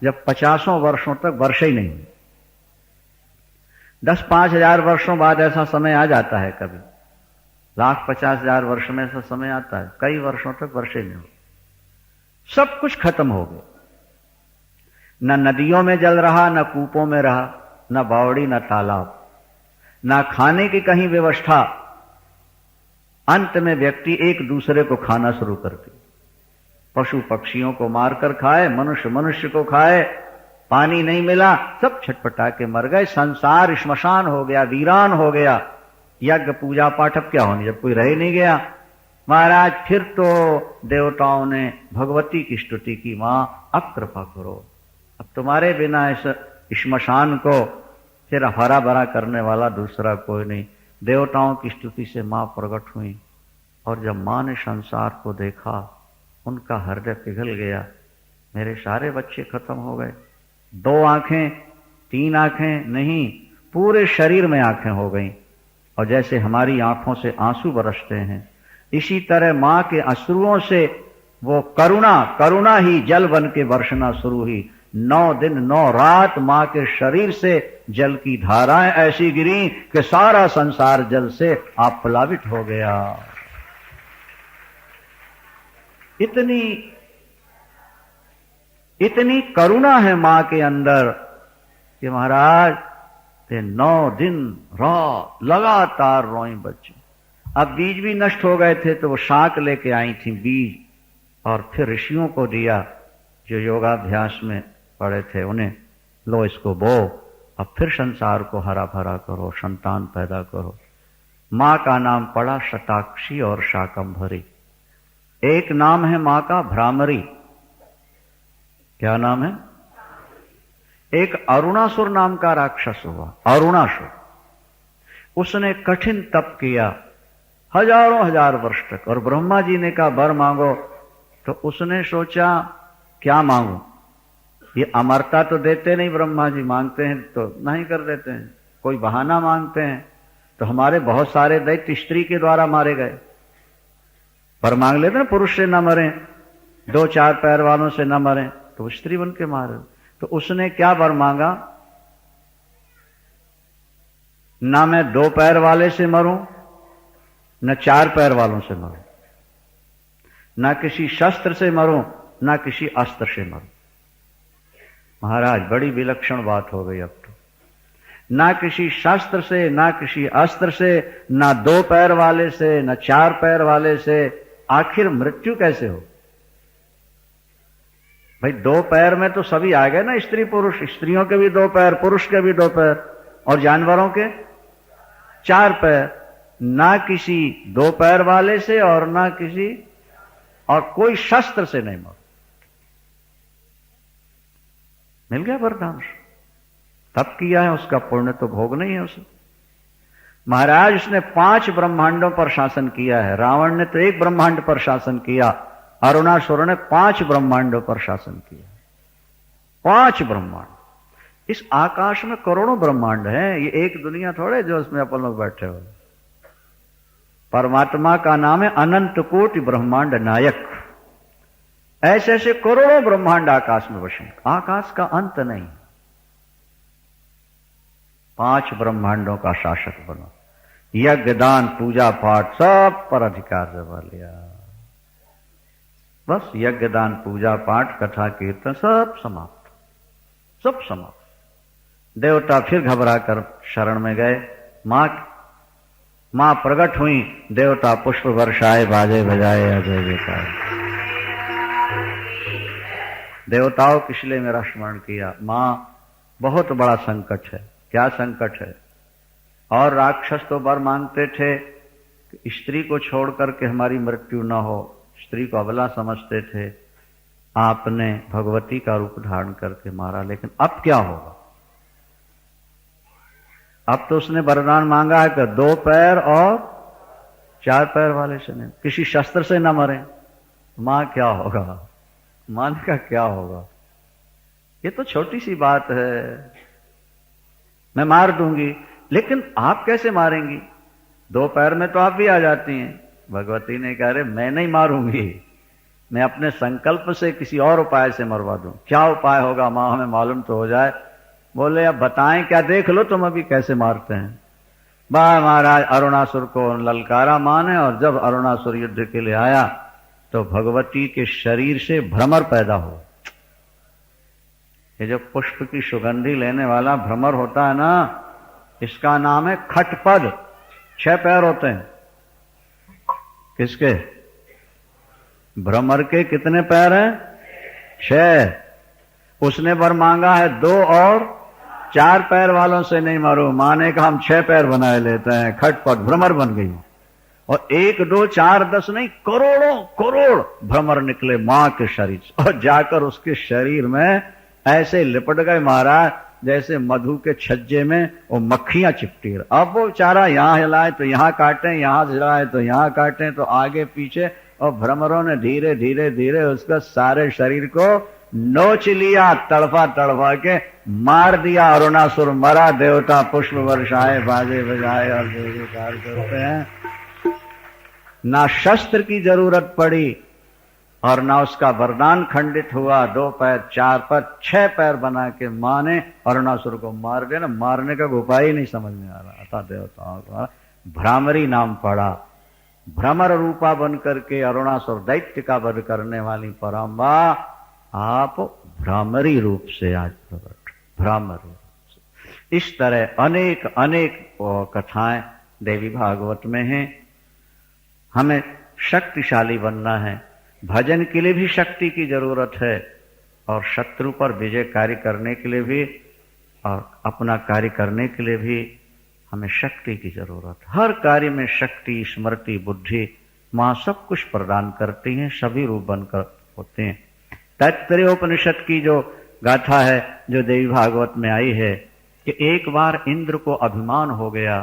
जब 50 वर्षों तक वर्षा ही नहीं हुई। 10-5 हजार वर्षों बाद ऐसा समय आ जाता है, कभी 1,50,000 वर्ष में ऐसा समय आता है, कई वर्षों तक वर्षा नहीं हुई। सब कुछ खत्म हो गया, न नदियों में जल रहा, न कूपों में रहा, न बावड़ी, न तालाब, न खाने की कहीं व्यवस्था। अंत में व्यक्ति एक दूसरे को खाना शुरू करते, पशु पक्षियों को मारकर खाए, मनुष्य मनुष्य को खाए। पानी नहीं मिला, सब छटपटा के मर गए। संसार श्मशान हो गया, वीरान हो गया। यज्ञ पूजा पाठ अब क्या होनी, जब कोई रह नहीं गया। महाराज फिर तो देवताओं ने भगवती की स्तुति की, मां अब कृपा करो, अब तुम्हारे बिना इस श्मशान को फिर हरा भरा करने वाला दूसरा कोई नहीं। देवताओं की स्तुति से मां प्रकट हुई और जब मां ने संसार को देखा उनका हृदय पिघल गया। मेरे सारे बच्चे खत्म हो गए। 2 आंखें 3 आंखें नहीं, पूरे शरीर में आंखें हो गईं। और जैसे हमारी आंखों से आंसू बरसते हैं, इसी तरह मां के अश्रुओं से वो करुणा ही जल बन के बरसना शुरू हुई। 9 दिन 9 रात मां के शरीर से जल की धाराएं ऐसी गिरी कि सारा संसार जल से आप्लावित हो गया। इतनी करुणा है मां के अंदर कि महाराज 9 दिन रात लगातार रोई बच्चे। अब बीज भी नष्ट हो गए थे तो वो शाक लेके आई थी बीज, और फिर ऋषियों को दिया जो योगाभ्यास में पड़े थे उन्हें, लो इसको बो, अब फिर संसार को हरा भरा करो, संतान पैदा करो। मां का नाम पड़ा शताक्षी और शाकंभरी। एक नाम है मां का भ्रामरी। क्या नाम है? एक अरुणासुर नाम का राक्षस हुआ, अरुणासुर। उसने कठिन तप किया हजारों हजार वर्ष तक, और ब्रह्मा जी ने कहा वर मांगो, तो उसने सोचा क्या मांगू, ये अमरता तो देते नहीं ब्रह्मा जी, मांगते हैं तो नहीं कर देते हैं, कोई बहाना मांगते हैं। तो हमारे बहुत सारे दैत्य स्त्री के द्वारा मारे गए, पर मांग लेते ना पुरुष से न मरे, 2-4 पैर वालों से न मरे, तो वो स्त्री बन के मारे। तो उसने क्या वर मांगा, ना मैं 2 पैर वाले से मरूं, न 4 पैर वालों से मरूं, ना किसी शस्त्र से मरूं, ना किसी अस्त्र से मरूं। महाराज बड़ी विलक्षण बात हो गई। अब तो ना किसी शस्त्र से, ना किसी अस्त्र से, ना 2 पैर वाले से, ना 4 पैर वाले से, आखिर मृत्यु कैसे हो? भाई 2 पैर में तो सभी आ गए ना, स्त्री पुरुष, स्त्रियों के भी 2 पैर, पुरुष के भी 2 पैर, और जानवरों के 4 पैर। ना किसी 2 पैर वाले से और ना किसी, और कोई शस्त्र से नहीं मर, मिल गया वरदान। तप किया है, उसका पुण्य तो भोग नहीं है उसे। महाराज उसने 5 ब्रह्मांडों पर शासन किया है। रावण ने तो 1 ब्रह्मांड पर शासन किया, अरुणासुर ने 5 ब्रह्मांडों पर शासन किया। 5 ब्रह्मांड। इस आकाश में करोड़ों ब्रह्मांड हैं, ये एक दुनिया थोड़े जो उसमें अपन लोग बैठे हो। परमात्मा का नाम है अनंत कोटि ब्रह्मांड नायक। ऐसे ऐसे करोड़ों ब्रह्मांड आकाश में बसे, आकाश का अंत नहीं। 5 ब्रह्मांडों का शासक बनो, यज्ञ दान पूजा पाठ सब पर अधिकार जमा लिया। बस यज्ञ दान पूजा पाठ कथा कीर्तन सब समाप्त, सब समाप्त। देवता फिर घबरा कर शरण में गए। मां प्रकट हुई, देवता पुष्प वर्षाए, बाजे बजाए, अजय जयकार। देवताओं किसलिए मेरा स्मरण किया? मां बहुत बड़ा संकट है। क्या संकट है? और राक्षस तो वर मांगते थे कि स्त्री को छोड़ करके हमारी मृत्यु न हो, स्त्री को अबला समझते थे। आपने भगवती का रूप धारण करके मारा, लेकिन अब क्या होगा? अब तो उसने वरदान मांगा है कि 2 पैर और 4 पैर वाले से नहीं, किसी शस्त्र से न मरे। मां क्या होगा? मान का क्या होगा? ये तो छोटी सी बात है, मैं मार दूंगी, लेकिन आप कैसे मारेंगी? 2 पैर में तो आप भी आ जाती हैं। भगवती ने कहा रे मैं नहीं मारूंगी, मैं अपने संकल्प से किसी और उपाय से मरवा दूं। क्या उपाय होगा मां, हमें मालूम तो हो जाए। बोले अब बताएं क्या, देख लो तुम अभी कैसे मारते हैं। बा महाराज अरुणासुर को ललकारा मां ने, और जब अरुणासुर युद्ध के लिए आया तो भगवती के शरीर से भ्रमर पैदा हो। ये जो पुष्प की सुगंधी लेने वाला भ्रमर होता है ना, इसका नाम है खटपद। 6 पैर होते हैं। किसके? भ्रमर के कितने पैर हैं? 6। उसने वर मांगा है 2 और 4 पैर वालों से नहीं मारो। माने का हम 6 पैर बनाए लेते हैं, खटपट भ्रमर बन गई। और 1, 2, 4, 10 नहीं, करोड़ों करोड़ भ्रमर निकले मां के शरीर से, और जाकर उसके शरीर में ऐसे लिपट गए महाराज जैसे मधु के छज्जे में वो मक्खियां चिपटी रही। अब वो बेचारा यहाँ हिलाए तो यहाँ काटें, यहाँ हिलाए तो यहाँ काटें, तो आगे पीछे, और भ्रमरों ने धीरे धीरे धीरे उसका सारे शरीर को नोच लिया, तड़फा तड़फा के मार दिया। अरुणासुर मरा, देवता पुष्प वर्षाए, बाजे बजाए और जो कार्य करते हैं। ना शस्त्र की जरूरत पड़ी और ना उसका वरदान खंडित हुआ। 2 पैर, 4 पैर, 6 पैर बना के माँ ने अरुणासुर को मार दिया। ना मारने का उपाय ही नहीं समझ में आ रहा था देवताओं को। भ्रामरी नाम पड़ा। भ्रमर रूपा बन करके अरुणासुर दैत्य का वध करने वाली पराम्बा आप भ्रामरी रूप से आज प्रकट, भ्रामरी रूप से। इस तरह अनेक अनेक कथाएं देवी भागवत में हैं। हमें शक्तिशाली बनना है, भजन के लिए भी शक्ति की जरूरत है, और शत्रु पर विजय कार्य करने के लिए भी, और अपना कार्य करने के लिए भी हमें शक्ति की जरूरत। हर कार्य में शक्ति, स्मृति, बुद्धि मां सब कुछ प्रदान करती हैं, सभी रूप बनकर होते हैं। तैत्तरीयोपनिषद की जो गाथा है, जो देवी भागवत में आई है, कि एक बार इंद्र को अभिमान हो गया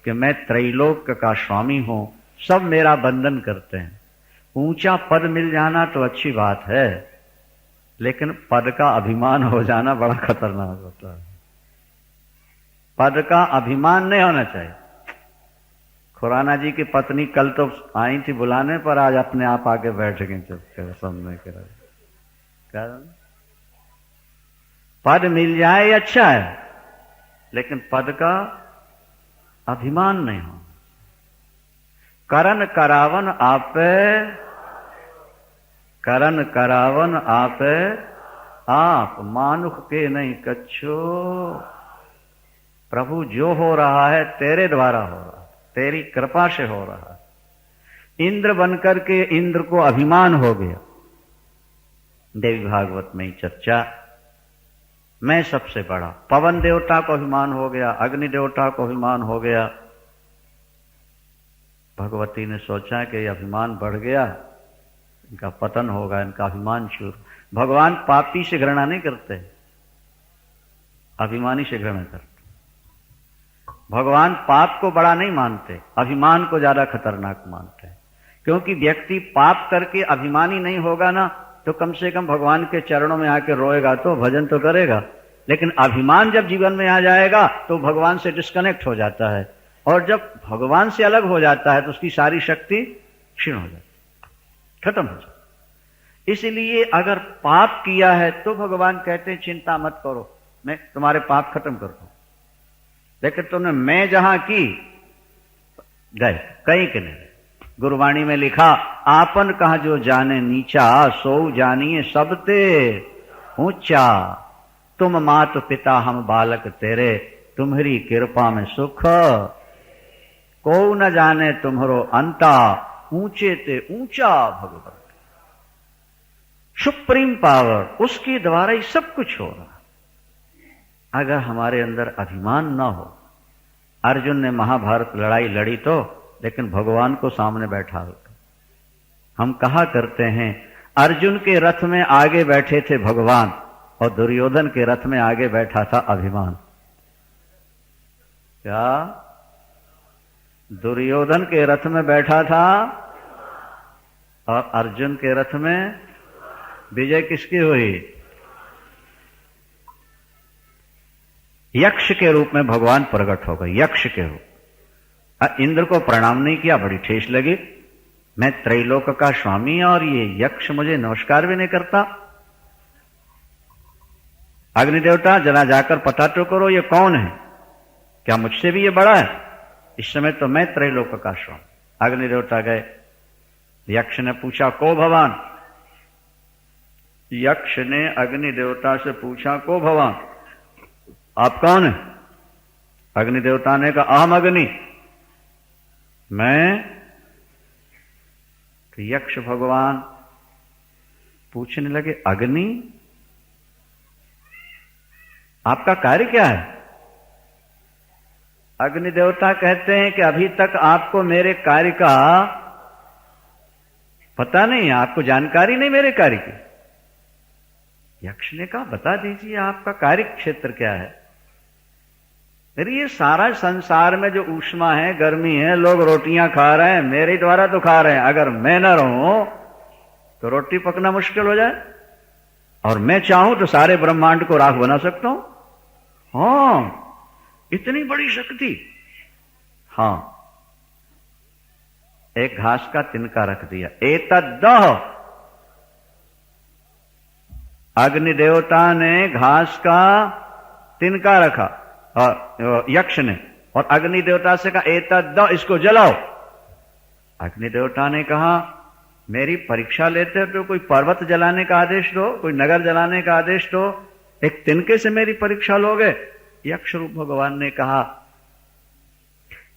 कि मैं त्रैलोक का स्वामी हूं, सब मेरा बंधन करते हैं। ऊंचा पद मिल जाना तो अच्छी बात है, लेकिन पद का अभिमान हो जाना बड़ा खतरनाक होता है। पद का अभिमान नहीं होना चाहिए। खुराना जी की पत्नी कल तो आई थी बुलाने पर, आज अपने आप आके बैठ गई चुपके सामने के। पद मिल जाए अच्छा है, लेकिन पद का अभिमान नहीं हो। करन करावन आपे, करन करावन आपे आप, मानुख के नहीं कच्छो। प्रभु जो हो रहा है तेरे द्वारा हो रहा है, तेरी कृपा से हो रहा है। इंद्र बनकर के इंद्र को अभिमान हो गया। देवी भागवत में ही चर्चा, मैं सबसे बड़ा। पवन देवता को अभिमान हो गया, अग्नि देवता को अभिमान हो गया। भगवती ने सोचा कि ये अभिमान बढ़ गया, इनका पतन होगा, इनका अभिमान चूर। भगवान पापी से घृणा नहीं करते, अभिमानी से घृणा करते। भगवान पाप को बड़ा नहीं मानते, अभिमान को ज्यादा खतरनाक मानते हैं। क्योंकि व्यक्ति पाप करके अभिमानी नहीं होगा ना, तो कम से कम भगवान के चरणों में आके रोएगा तो भजन तो करेगा। लेकिन अभिमान जब जीवन में आ जाएगा तो भगवान से डिस्कनेक्ट हो जाता है, और जब भगवान से अलग हो जाता है तो उसकी सारी शक्ति क्षीण हो जाती है, खत्म हो जाती। इसलिए अगर पाप किया है तो भगवान कहते हैं चिंता मत करो, मैं तुम्हारे पाप खत्म कर दूं। लेकिन तुमने मैं जहां की गए, कहीं के नहीं। गुरुवाणी में लिखा, आपन कहा जो जाने नीचा, सो जानिए सबते ऊंचा। तुम मात पिता हम बालक तेरे, तुम्हारी कृपा में सुख। को न जाने तुम्हारो अंता, ऊंचे ते ऊंचा भगवान। सुप्रीम पावर, उसके द्वारा ही सब कुछ हो रहा। अगर हमारे अंदर अभिमान न हो, अर्जुन ने महाभारत लड़ाई लड़ी तो, लेकिन भगवान को सामने बैठा होता। हम कहा करते हैं अर्जुन के रथ में आगे बैठे थे भगवान, और दुर्योधन के रथ में आगे बैठा था अभिमान। क्या दुर्योधन के रथ में बैठा था और अर्जुन के रथ में विजय किसकी हुई? यक्ष के रूप में भगवान प्रकट हो गए, यक्ष के रूप। इंद्र को प्रणाम नहीं किया, बड़ी ठेस लगी। मैं त्रैलोक का स्वामी और ये यक्ष मुझे नमस्कार भी नहीं करता। अग्निदेवता जरा जाकर पता तो करो ये कौन है, क्या मुझसे भी ये बड़ा है? इस समय तो मैं त्रैलोक का स्वामी। अग्निदेवता गए, यक्ष ने पूछा को भगवान? यक्ष ने अग्निदेवता से पूछा को भगवान, आप कौन है? अग्निदेवता ने कहा अहम अग्नि, मैं। तो यक्ष भगवान पूछने लगे अग्नि आपका कार्य क्या है? अग्निदेवता कहते हैं कि अभी तक आपको मेरे कार्य का पता नहीं है, आपको जानकारी नहीं मेरे कार्य की। यक्ष ने कहा बता दीजिए आपका कार्य क्षेत्र क्या है? अरे ये सारा संसार में जो ऊष्मा है, गर्मी है, लोग रोटियां खा रहे हैं, मेरे द्वारा तो खा रहे हैं। अगर मैं न रहूं तो रोटी पकना मुश्किल हो जाए, और मैं चाहूं तो सारे ब्रह्मांड को राख बना सकता हूं। हां, इतनी बड़ी शक्ति। हां, एक घास का तिनका रख दिया, एतद्दह। अग्नि देवता ने घास का तिनका रखा, और यक्ष ने, और अग्नि देवता से कहा एतद्दह, इसको जलाओ। अग्नि देवता ने कहा मेरी परीक्षा लेते हो तो कोई पर्वत जलाने का आदेश दो, कोई नगर जलाने का आदेश दो, एक तिनके से मेरी परीक्षा लोगे? यक्ष रूप भगवान ने कहा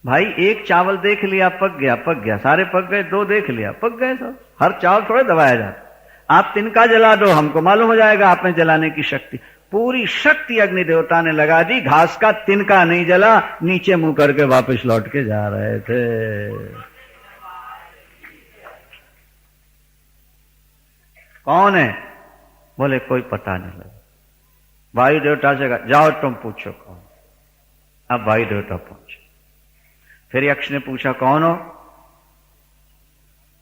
भाई एक चावल देख लिया पक गया, पक गया, सारे पक गए, दो देख लिया पक गए सब, हर चावल थोड़े दबाया जाता। आप तिनका जला दो, हमको मालूम हो जाएगा आप में जलाने की शक्ति। पूरी शक्ति अग्नि देवता ने लगा दी, घास का तिनका नहीं जला, नीचे मुंह करके वापस लौट के जा रहे थे। कौन है? बोले कोई पता नहीं लगा। वायु देवता से कहा जाओ तुम पूछो कौन। अब वायु देवता पहुंचे। फिर यक्ष ने पूछा कौन हो?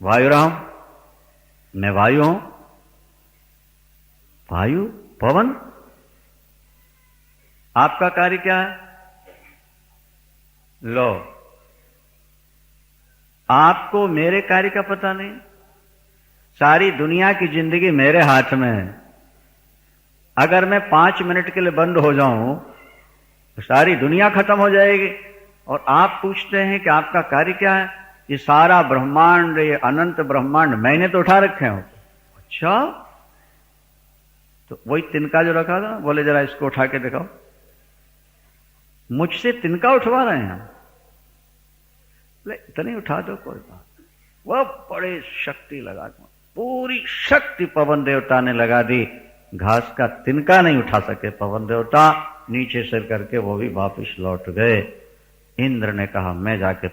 वायु राम, मैं वायु हूं। वायु, पवन, आपका कार्य क्या है? लो, आपको मेरे कार्य का पता नहीं। सारी दुनिया की जिंदगी मेरे हाथ में है। अगर मैं 5 मिनट के लिए बंद हो जाऊं तो सारी दुनिया खत्म हो जाएगी, और आप पूछते हैं कि आपका कार्य क्या है? ये सारा ब्रह्मांड, ये अनंत ब्रह्मांड मैंने तो उठा रखे हो। अच्छा, तो वही तिनका जो रखा था, बोले जरा इसको उठा के दिखाओ। मुझसे तिनका उठवा रहे हैं? बोले इतनी उठा दो, कोई बात। वह बड़े शक्ति लगा, पूरी शक्ति पवन देवता ने लगा दी। घास का तिनका नहीं उठा सके पवन देवता, नीचे सिर करके वो भी वापिस लौट गए। इंद्र ने कहा मैं जाके